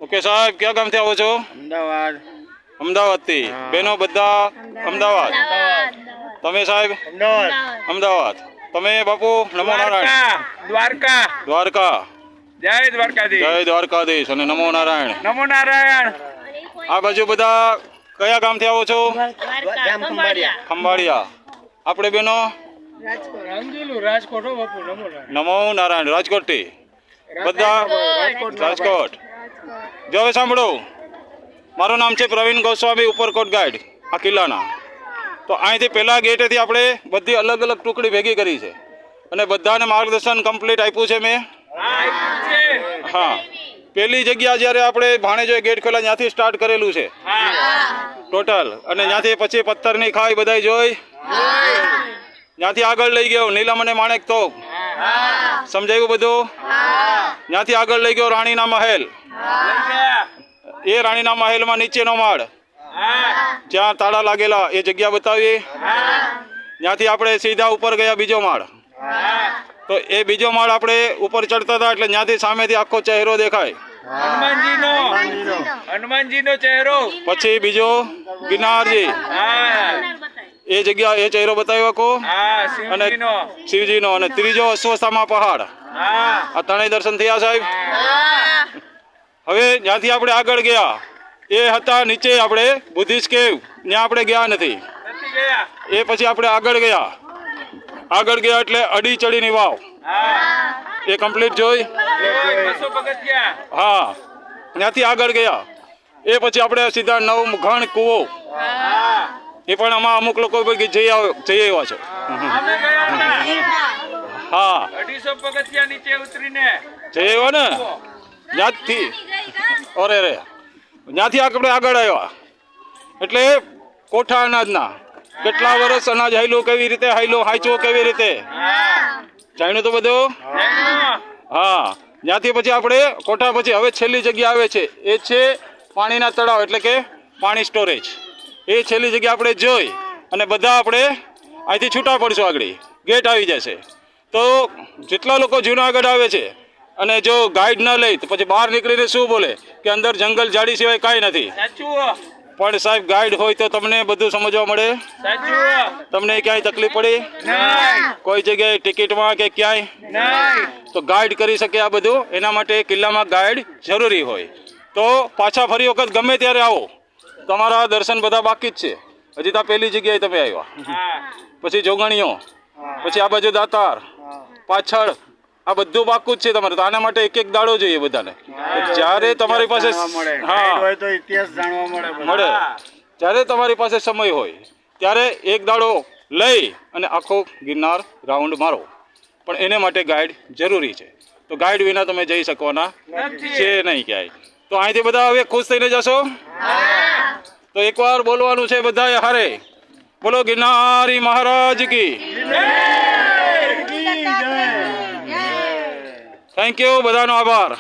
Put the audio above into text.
Okay સાહેબ, ક્યાં ગામથી આવો છો? અમદાવાદ. અમદાવાદથી. બહેનો બધા અમદાવાદ. તમે સાહેબ? અમદાવાદ. અમદાવાદ. તમે બાપુ? નમો નારાયણ. દ્વારકા. દ્વારકા. જય દ્વારકાધીશ. જય દ્વારકાધીશ અને નમો નારાયણ. નમો નારાયણ. આ બાજુ બધા કયા ગામથી આવો છો? ખંભાળિયા. આપણે બેનો રાજકોટ. નમો નારાયણ. રાજકોટથી બધા રાજકોટ. જો હવે સાંભળો, મારું નામ છે પ્રવીણ ગોસ્વામી, ઉપરકોટ ગાઈડ આ કિલ્લાના. તો અહીંથી પહેલા ગેટેથી આપણે બધી અલગ અલગ ટુકડી ભેગી કરી છે અને બધાને માર્ગદર્શન કમ્પ્લીટ આપ્યું છે મેં. હા, પહેલી જગ્યા જ્યારે આપણે ભાણેજો ગેટ ખોલા ત્યાંથી સ્ટાર્ટ કરેલું છે ટોટલ, અને ત્યાંથી પછી પથ્થરની ખાઈ બધા જોઈ, ત્યાંથી આગળ લઈ ગયો નીલમ અને માણેક તોપ, સમજાયું બધું? ત્યાંથી આગળ લઈ ગયો રાણીના મહેલ, એ રાણીના મહેલમાં નીચેનો માળ જ્યાં તાળા લાગેલા એ જગ્યા બતાવી. ત્યાંથી આપણે સીધા ઉપર ગયા બીજો માળ. તો એ બીજો માળ આપણે ઉપર ચડતા હતા એટલે ત્યાંથી સામેથી આખો ચહેરો દેખાય, હનુમાનજીનો ચહેરો. પછી બીજો ગિરનારજી, એ જગ્યા એ ચહેરો બતાવ્યો આખો, અને શિવજીનો, અને ત્રીજો અશ્વસ્થામા પહાડ. આ ત્રણેય દર્શન થયા સાહેબ. હવે જ્યાંથી આપણે આગળ ગયા એ હતા નીચે આપણે બુદ્ધિસ્ટ કેવ, ત્યાં આપણે ગયા નથી. એ પછી આપણે આગળ ગયા એટલે અડી ચડીની વાવ એ કમ્પ્લીટ જોઈ. હા, ત્યાંથી આગળ ગયા એ પછી આપણે સીધા નવઘણ કૂવો, એ પણ આમાં અમુક લોકો જઈ આવ્યા છે. હા, 250 પગથિયા નીચે ઉતરીને જઈ આવ્યા ને ત્યાંથી. અરે રે, ત્યાંથી આપણે આગળ આવ્યા એટલે કોઠા અનાજના કેટલા વર્ષ અનાજ હાયલું, કેવી રીતે હાયલું, હાંચવો કેવી રીતે, જાણ્યું તો બધું? હા, ત્યાંથી પછી આપણે કોઠા પછી હવે છેલ્લી જગ્યા આવે છે એ છે પાણીના તળાવ, એટલે કે પાણી સ્ટોરેજ. એ છેલ્લી જગ્યા આપણે જોઈ અને બધા આપણે અહીંથી છૂટા પડશું, આગળ ગેટ આવી જશે. તો જેટલા લોકો જૂનાગઢ આવે છે અને જો ગાઈડ ન લે તો પછી બહાર નીકળીને શું બોલે કે અંદર જંગલ ઝાડી સિવાય કાંઈ નથી. પણ સાહેબ ગાઈડ હોય તો તમને બધું સમજવા મળે. તમને ક્યાંય તકલીફ પડી કોઈ જગ્યાએ ટિકિટમાં કે ક્યાંય? તો ગાઈડ કરી શકે આ બધું. એના માટે કિલ્લામાં ગાઈડ જરૂરી હોય. તો પાછા ફરી વખત ગમે ત્યારે આવો, તમારા દર્શન બધા બાકી જ છે. હજી તો પહેલી જગ્યાએ તમે આવ્યા, પછી જોગણીઓ, પછી આ બાજુ દાતાર, પાછળ આ બધું બાકું જ છે તમારે. તો આના માટે એક એક દાડો જોઈએ બધાને. જ્યારે તમારી પાસે હા મળે, જ્યારે તમારી પાસે સમય હોય ત્યારે એક દાડો લઈ અને આખો ગિરનાર રાઉન્ડ મારો. પણ એને માટે ગાઈડ જરૂરી છે. તો ગાઈડ વિના તમે જઈ શકવાના છે નહીં ક્યાંય. તો અહીંથી બધા હવે ખુશ થઈને જશો. તો એકવાર બોલવાનું છે બધાએ હારે, બોલો ગિરનારી મહારાજ કી. થેન્ક યુ, બધાનો આભાર.